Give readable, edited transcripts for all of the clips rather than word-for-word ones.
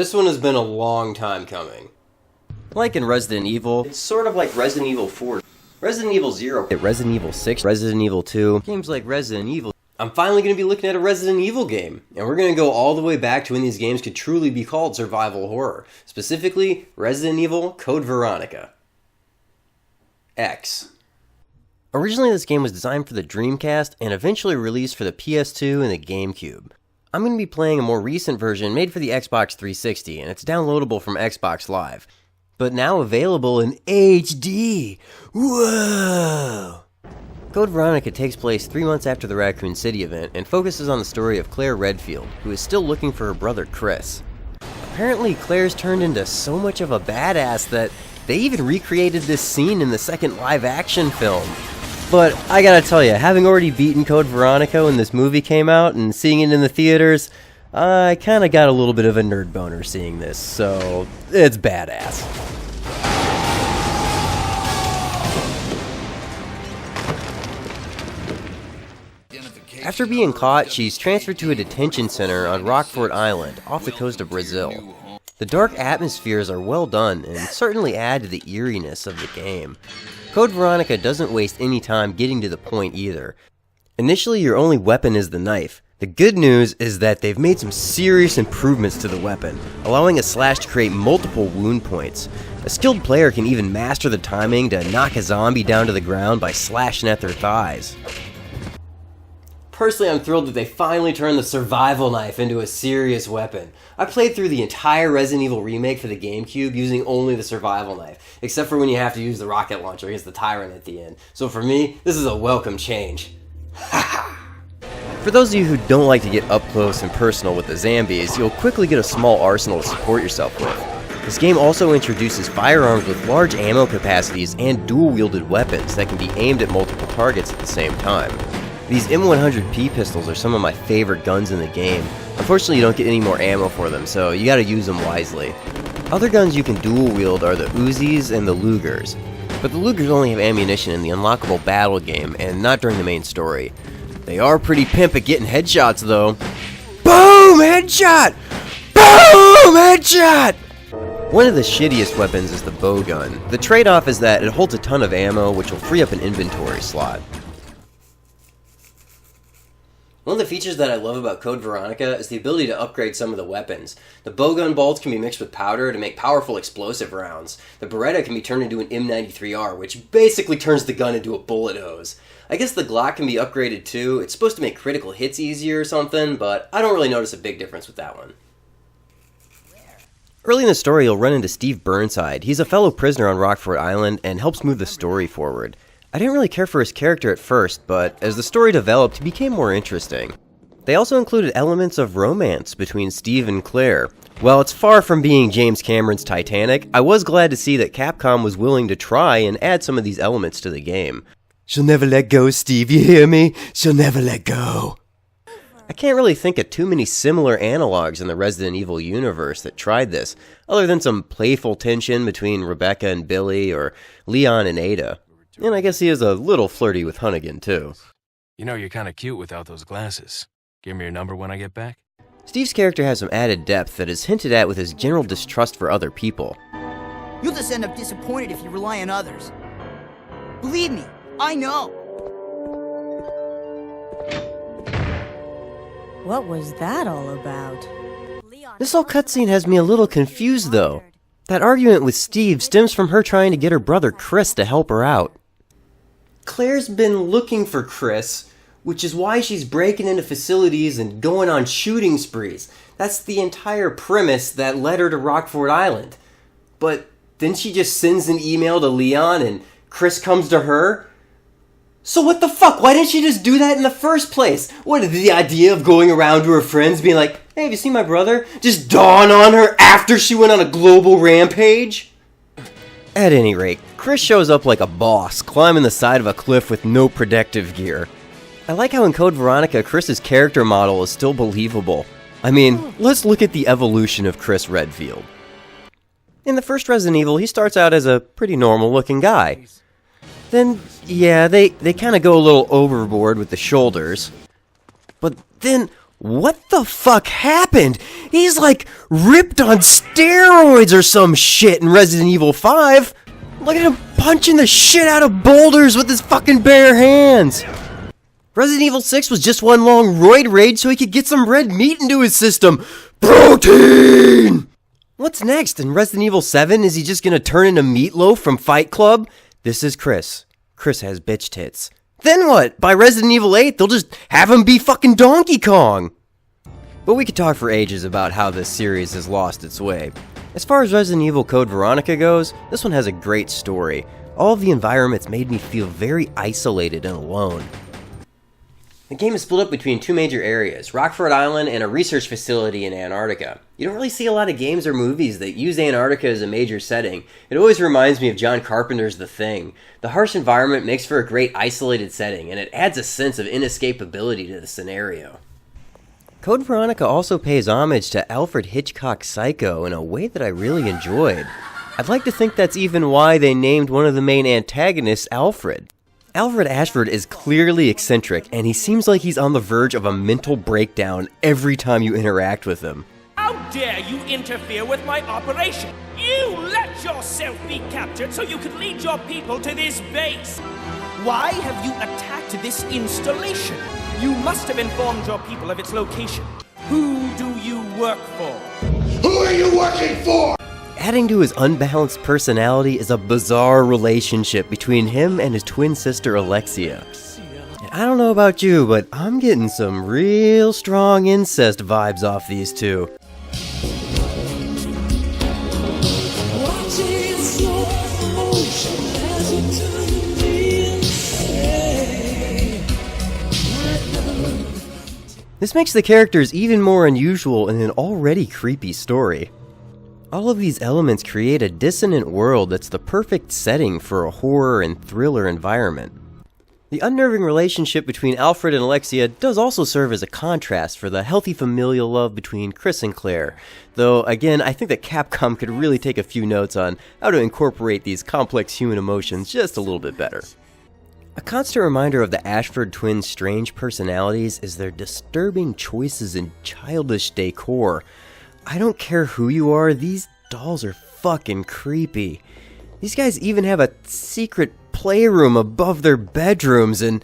this one has been a long time coming. Like in Resident Evil, it's sort of like Resident Evil 4, Resident Evil 0, Resident Evil 6, Resident Evil 2, games like Resident Evil. I'm finally going to be looking at a Resident Evil game, and we're going to go all the way back to when these games could truly be called survival horror, specifically Resident Evil Code Veronica X. Originally, this game was designed for the Dreamcast and eventually released for the PS2 and the GameCube. I'm going to be playing a more recent version made for the Xbox 360, and it's downloadable from Xbox Live. But now available in HD! Whoa! Code Veronica takes place 3 months after the Raccoon City event and focuses on the story of Claire Redfield, who is still looking for her brother Chris. Apparently, Claire's turned into so much of a badass that they even recreated this scene in the second live-action film. But I gotta tell you, having already beaten Code Veronica when this movie came out and seeing it in the theaters, I kinda got a little bit of a nerd boner seeing this, so it's badass. After being caught, she's transferred to a detention center on Rockford Island, off the coast of Brazil. The dark atmospheres are well done and certainly add to the eeriness of the game. Code Veronica doesn't waste any time getting to the point either. Initially, your only weapon is the knife. The good news is that they've made some serious improvements to the weapon, allowing a slash to create multiple wound points. A skilled player can even master the timing to knock a zombie down to the ground by slashing at their thighs. Personally, I'm thrilled that they finally turned the survival knife into a serious weapon. I played through the entire Resident Evil remake for the GameCube using only the survival knife, except for when you have to use the rocket launcher against the Tyrant at the end. So for me, this is a welcome change. For those of you who don't like to get up close and personal with the zombies, you'll quickly get a small arsenal to support yourself with. This game also introduces firearms with large ammo capacities and dual-wielded weapons that can be aimed at multiple targets at the same time. These M100P pistols are some of my favorite guns in the game. Unfortunately, you don't get any more ammo for them, so you gotta use them wisely. Other guns you can dual wield are the Uzis and the Lugers, but the Lugers only have ammunition in the unlockable battle game and not during the main story. They are pretty pimp at getting headshots though. Boom! Headshot! Boom! Headshot! One of the shittiest weapons is the bow gun. The trade-off is that it holds a ton of ammo, which will free up an inventory slot. One of the features that I love about Code Veronica is the ability to upgrade some of the weapons. The bowgun bolts can be mixed with powder to make powerful explosive rounds. The Beretta can be turned into an M93R, which basically turns the gun into a bullet hose. I guess the Glock can be upgraded too. It's supposed to make critical hits easier or something, but I don't really notice a big difference with that one. Early in the story, you'll run into Steve Burnside. He's a fellow prisoner on Rockford Island and helps move the story forward. I didn't really care for his character at first, but as the story developed, he became more interesting. They also included elements of romance between Steve and Claire. While it's far from being James Cameron's Titanic, I was glad to see that Capcom was willing to try and add some of these elements to the game. She'll never let go, Steve, you hear me? She'll never let go. I can't really think of too many similar analogs in the Resident Evil universe that tried this, other than some playful tension between Rebecca and Billy or Leon and Ada. And I guess he is a little flirty with Hunnigan, too. You know, you're kind of cute without those glasses. Give me your number when I get back. Steve's character has some added depth that is hinted at with his general distrust for other people. You'll just end up disappointed if you rely on others. Believe me, I know. What was that all about? This whole cutscene has me a little confused, though. That argument with Steve stems from her trying to get her brother Chris to help her out. Claire's been looking for Chris, which is why she's breaking into facilities and going on shooting sprees. That's the entire premise that led her to Rockford Island. But then she just sends an email to Leon and Chris comes to her? So what the fuck? Why didn't she just do that in the first place? What, did the idea of going around to her friends being like, hey, have you seen my brother? Just dawn on her after she went on a global rampage? At any rate, Chris shows up like a boss, climbing the side of a cliff with no protective gear. I like how in Code Veronica, Chris's character model is still believable. I mean, let's look at the evolution of Chris Redfield. In the first Resident Evil, he starts out as a pretty normal-looking guy. Then, yeah, they kind of go a little overboard with the shoulders. But then, What the fuck happened? He's like ripped on steroids or some shit in Resident Evil 5. Look at him punching the shit out of boulders with his fucking bare hands. Resident Evil 6 was just one long roid rage so he could get some red meat into his system. Protein! What's next? In Resident Evil 7, is he just gonna turn into Meatloaf from Fight Club? This is Chris. Chris has bitch tits. Then what? By Resident Evil 8, they'll just have him be fucking Donkey Kong. But we could talk for ages about how this series has lost its way. As far as Resident Evil Code Veronica goes, this one has a great story. All of the environments made me feel very isolated and alone. The game is split up between two major areas, Rockford Island and a research facility in Antarctica. You don't really see a lot of games or movies that use Antarctica as a major setting. It always reminds me of John Carpenter's The Thing. The harsh environment makes for a great isolated setting, and it adds a sense of inescapability to the scenario. Code Veronica also pays homage to Alfred Hitchcock's Psycho in a way that I really enjoyed. I'd like to think that's even why they named one of the main antagonists Alfred. Alfred Ashford is clearly eccentric, and he seems like he's on the verge of a mental breakdown every time you interact with him. How dare you interfere with my operation? You let yourself be captured so you could lead your people to this base. Why have you attacked this installation? You must have informed your people of its location. Who do you work for? Who are you working for? Adding to his unbalanced personality is a bizarre relationship between him and his twin sister Alexia. And I don't know about you, but I'm getting some real strong incest vibes off these two. This makes the characters even more unusual in an already creepy story. All of these elements create a dissonant world that's the perfect setting for a horror and thriller environment. The unnerving relationship between Alfred and Alexia does also serve as a contrast for the healthy familial love between Chris and Claire, though again I think that Capcom could really take a few notes on how to incorporate these complex human emotions just a little bit better. A constant reminder of the Ashford twins' strange personalities is their disturbing choices in childish decor. I don't care who you are, these dolls are fucking creepy. These guys even have a secret playroom above their bedrooms, and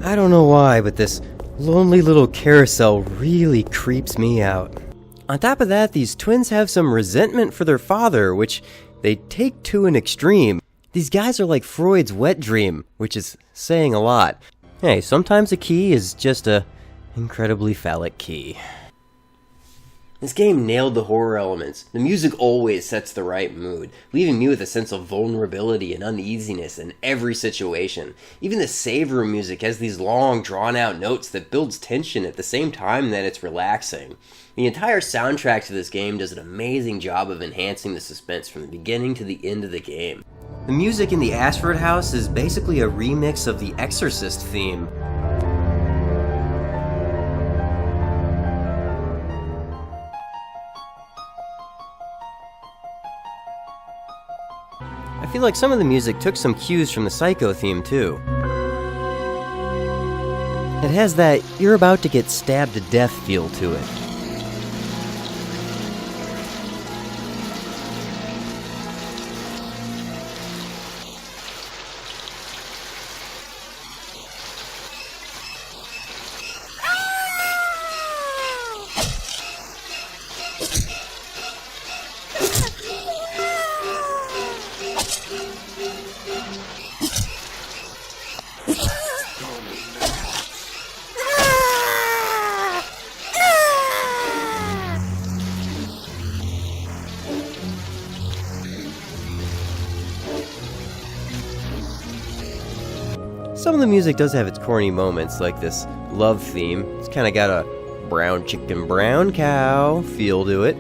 I don't know why, but this lonely little carousel really creeps me out. On top of that, these twins have some resentment for their father, which they take to an extreme. These guys are like Freud's wet dream, which is saying a lot. Hey, sometimes a key is just a incredibly phallic key. This game nailed the horror elements. The music always sets the right mood, leaving me with a sense of vulnerability and uneasiness in every situation. Even the save room music has these long, drawn-out notes that builds tension at the same time that it's relaxing. The entire soundtrack to this game does an amazing job of enhancing the suspense from the beginning to the end of the game. The music in the Ashford house is basically a remix of the Exorcist theme. I feel like some of the music took some cues from the Psycho theme too. It has that you're about to get stabbed to death feel to it. Some of the music does have its corny moments, like this love theme. It's kind of got a brown chicken, brown cow feel to it.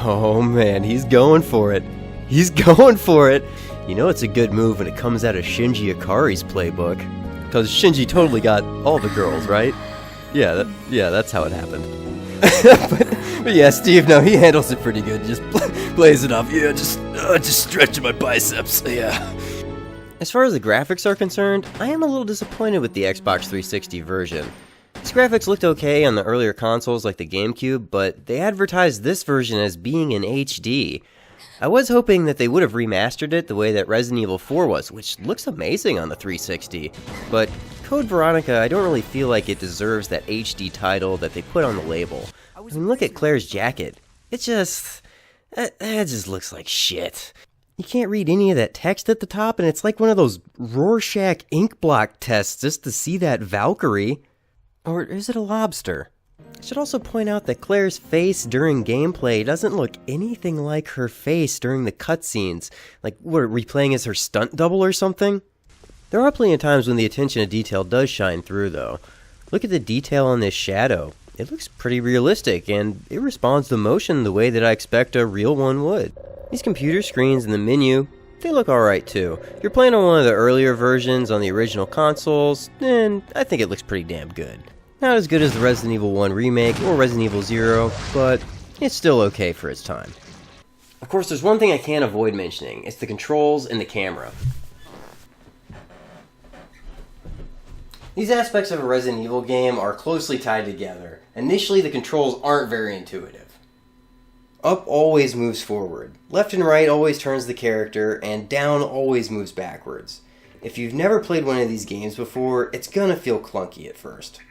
Oh man, he's going for it. He's going for it. You know it's a good move when it comes out of Shinji Ikari's playbook. Because Shinji totally got all the girls, right? Yeah, that's how it happened. but yeah, Steve, no, he handles it pretty good. Just plays it off. Yeah, just stretching my biceps. Yeah. As far as the graphics are concerned, I am a little disappointed with the Xbox 360 version. These graphics looked okay on the earlier consoles like the GameCube, but they advertised this version as being in HD. I was hoping that they would have remastered it the way that Resident Evil 4 was, which looks amazing on the 360, but Code Veronica, I don't really feel like it deserves that HD title that they put on the label. I mean, look at Claire's jacket. It just looks like shit. You can't read any of that text at the top, and it's like one of those Rorschach ink block tests just to see that Valkyrie. Or is it a lobster? I should also point out that Claire's face during gameplay doesn't look anything like her face during the cutscenes. Like, what, are we playing as her stunt double or something? There are plenty of times when the attention to detail does shine through, though. Look at the detail on this shadow. It looks pretty realistic, and it responds to motion the way that I expect a real one would. These computer screens in the menu, they look alright too. If you're playing on one of the earlier versions on the original consoles, then I think it looks pretty damn good. Not as good as the Resident Evil 1 remake or Resident Evil 0, but it's still okay for its time. Of course, there's one thing I can't avoid mentioning. It's the controls and the camera. These aspects of a Resident Evil game are closely tied together. Initially, the controls aren't very intuitive. Up always moves forward, left and right always turns the character, and down always moves backwards. If you've never played one of these games before, it's gonna feel clunky at first.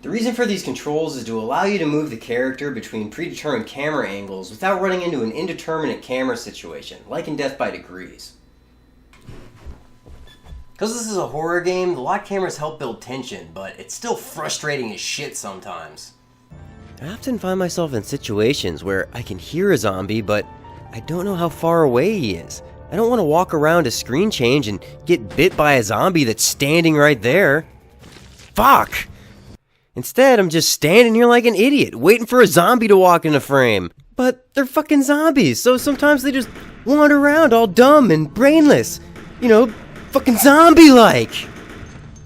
The reason for these controls is to allow you to move the character between predetermined camera angles without running into an indeterminate camera situation, like in Death by Degrees. Because this is a horror game, the locked cameras help build tension, but it's still frustrating as shit sometimes. I often find myself in situations where I can hear a zombie, but I don't know how far away he is. I don't want to walk around a screen change and get bit by a zombie that's standing right there. Fuck! Instead, I'm just standing here like an idiot, waiting for a zombie to walk into frame. But they're fucking zombies, so sometimes they just wander around all dumb and brainless. You know, fucking zombie-like.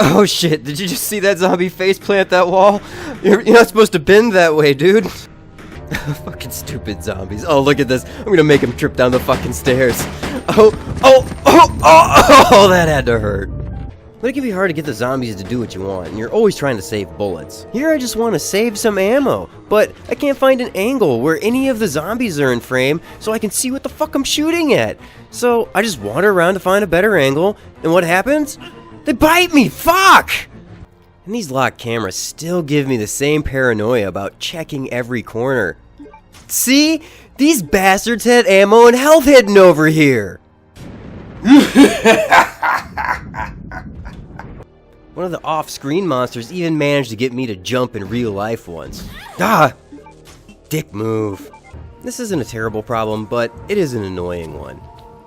Oh shit, did you just see that zombie face plant that wall? You're not supposed to bend that way, dude. Fucking stupid zombies. Oh, look at this. I'm gonna make him trip down the fucking stairs. Oh, that had to hurt. But it can be hard to get the zombies to do what you want, and you're always trying to save bullets. Here I just want to save some ammo, but I can't find an angle where any of the zombies are in frame so I can see what the fuck I'm shooting at. So I just wander around to find a better angle, and what happens? They bite me! Fuck! And these locked cameras still give me the same paranoia about checking every corner. See? These bastards had ammo and health hidden over here! One of the off-screen monsters even managed to get me to jump in real life once. Ah! Dick move. This isn't a terrible problem, but it is an annoying one.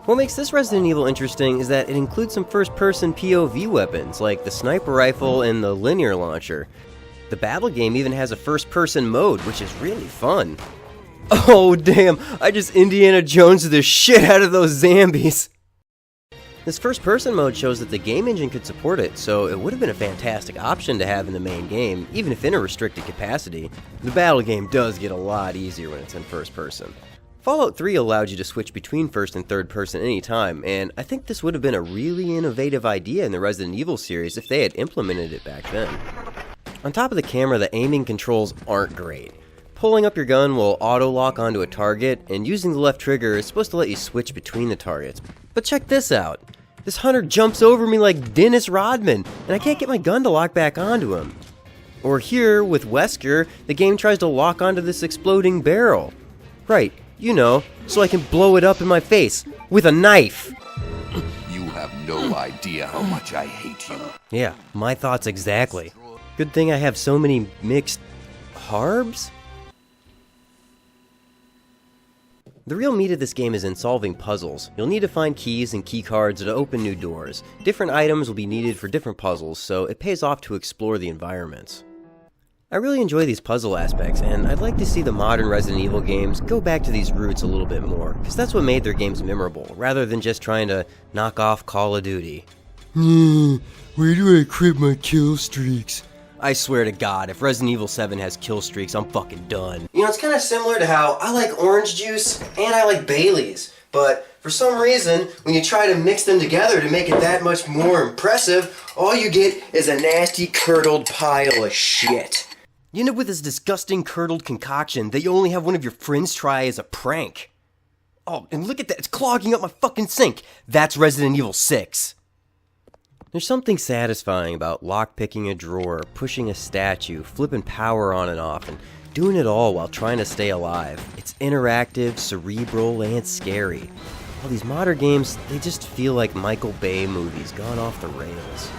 What makes this Resident Evil interesting is that it includes some first-person POV weapons, like the sniper rifle and the linear launcher. The battle game even has a first-person mode, which is really fun. Oh damn, I just Indiana Jones'd the shit out of those zombies! This first-person mode shows that the game engine could support it, so it would have been a fantastic option to have in the main game, even if in a restricted capacity. The battle game does get a lot easier when it's in first person. Fallout 3 allowed you to switch between first and third person anytime, and I think this would have been a really innovative idea in the Resident Evil series if they had implemented it back then. On top of the camera, the aiming controls aren't great. Pulling up your gun will auto-lock onto a target, and using the left trigger is supposed to let you switch between the targets. But check this out. This hunter jumps over me like Dennis Rodman, and I can't get my gun to lock back onto him. Or here, with Wesker, the game tries to lock onto this exploding barrel. Right, you know, so I can blow it up in my face, with a knife. You have no idea how much I hate you. Yeah, my thoughts exactly. Good thing I have so many mixed harbs? The real meat of this game is in solving puzzles. You'll need to find keys and key cards to open new doors. Different items will be needed for different puzzles, so it pays off to explore the environments. I really enjoy these puzzle aspects, and I'd like to see the modern Resident Evil games go back to these roots a little bit more, because that's what made their games memorable, rather than just trying to knock off Call of Duty. Where do I crib my kill streaks? I swear to God, if Resident Evil 7 has kill streaks, I'm fucking done. You know, it's kind of similar to how I like orange juice and I like Baileys, but for For some reason, when you try to mix them together to make it that much more impressive, all you get is a nasty curdled pile of shit. You end up with this disgusting curdled concoction that you only have one of your friends try as a prank. Oh, and look at that, it's clogging up my fucking sink. That's Resident Evil 6. There's something satisfying about lockpicking a drawer, pushing a statue, flipping power on and off, and doing it all while trying to stay alive. It's interactive, cerebral, and scary. All these modern games, they just feel like Michael Bay movies gone off the rails.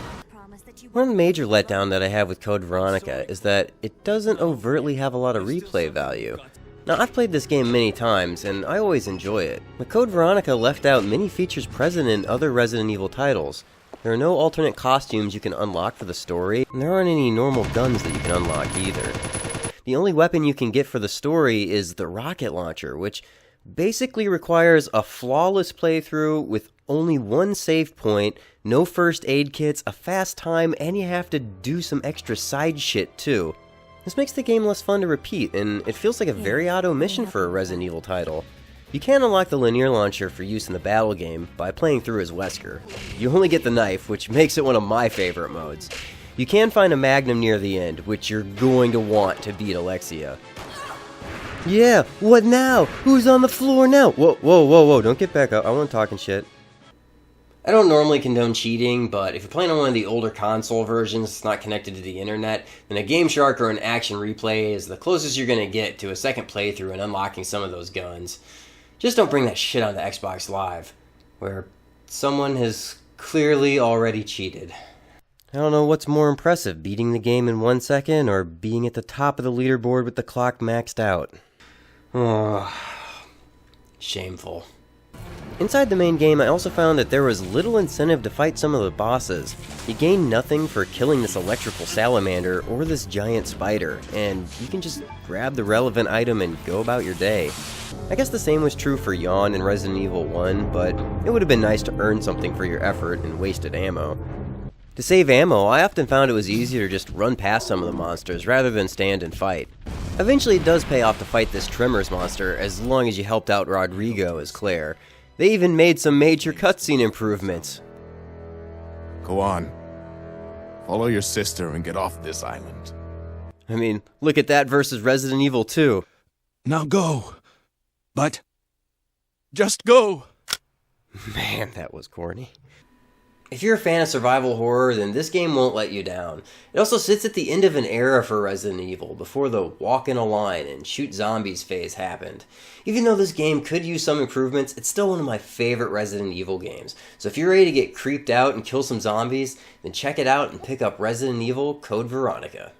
One major letdown that I have with Code Veronica is that it doesn't overtly have a lot of replay value. Now, I've played this game many times, and I always enjoy it, but Code Veronica left out many features present in other Resident Evil titles. There are no alternate costumes you can unlock for the story, and there aren't any normal guns that you can unlock either. The only weapon you can get for the story is the rocket launcher, which basically requires a flawless playthrough with only one save point, no first aid kits, a fast time, and you have to do some extra side shit too. This makes the game less fun to repeat, and it feels like a very odd omission for a Resident Evil title. You can unlock the linear launcher for use in the battle game by playing through as Wesker. You only get the knife, which makes it one of my favorite modes. You can find a Magnum near the end, which you're going to want to beat Alexia. Yeah, what now? Who's on the floor now? Whoa, don't get back up. I wasn't talking shit. I don't normally condone cheating, but if you're playing on one of the older console versions that's not connected to the internet, then a Game Shark or an Action Replay is the closest you're going to get to a second playthrough and unlocking some of those guns. Just don't bring that shit onto Xbox Live, where someone has clearly already cheated. I don't know what's more impressive, beating the game in 1 second or being at the top of the leaderboard with the clock maxed out. Oh, shameful. Inside the main game, I also found that there was little incentive to fight some of the bosses. You gain nothing for killing this electrical salamander or this giant spider, and you can just grab the relevant item and go about your day. I guess the same was true for Yawn in Resident Evil 1, but it would have been nice to earn something for your effort and wasted ammo. To save ammo, I often found it was easier to just run past some of the monsters rather than stand and fight. Eventually it does pay off to fight this Tremors monster as long as you helped out Rodrigo as Claire. They even made some major cutscene improvements. Go on. Follow your sister and get off this island. I mean, look at that versus Resident Evil 2. Now go. But just go. Man, that was corny. If you're a fan of survival horror, then this game won't let you down. It also sits at the end of an era for Resident Evil, before the walk in a line and shoot zombies phase happened. Even though this game could use some improvements, it's still one of my favorite Resident Evil games. So if you're ready to get creeped out and kill some zombies, then check it out and pick up Resident Evil Code Veronica.